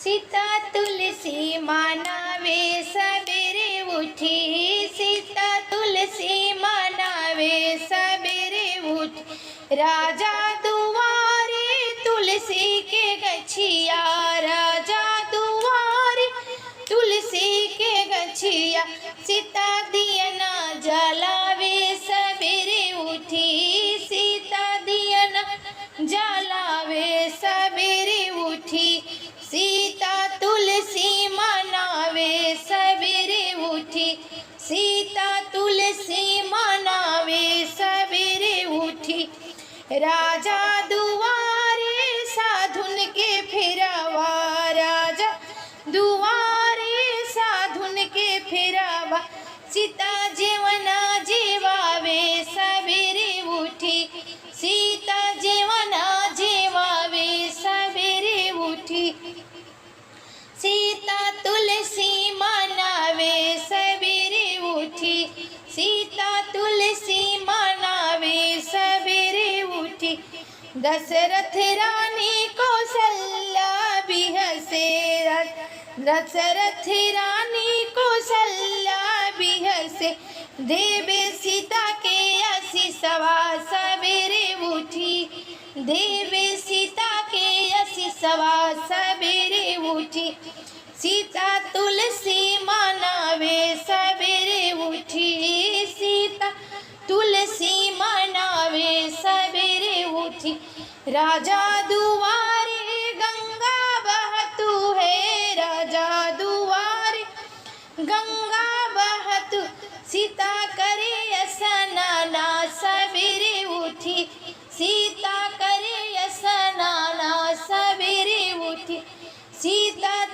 सीता तुलसी मनावे सबेरे उठी, सीता तुलसी मनावे सबेरे उठी। राजा दुआरे तुलसी के गछिया, राजा दुआरे तुलसी के गछिया। सीता दिया ना जलावे सबेरे उठी, सीता दिया ना जलावे सबेरे उठी। सीता तुलसी मनावे सबेरे उठी, सीता तुलसी मनावे सबेरे उठी। राजा दुआरे साधुन के फिरावा, राजा दुआरे साधुन के फिरावा। सीता जेवना जेवावे सबेरे उठी, सीता जेवना जेवावे सबेरे उठी। सीता तुलसी मनावे सबेरे उठी, सीता तुलसी मनावे सबेरे उठी। दशरथ रानी कौशल्या बिहसे, दशरथ रानी कौशल्या बिहसे। देवे सीता के आशीषवा सबेरे उठी, देवे सीता के आशीषवा सबेरे उठी। सीता तुलसी मनावे सबेरे उठी, सीता तुलसी मनावे सबेरे उठी। राजा दुआरे गंगा बहतु है, राजा दुआरे गंगा बहतु। सीता करे स्नाना सबेरे उठी, सीता करे स्नाना सबेरे उठी। सीता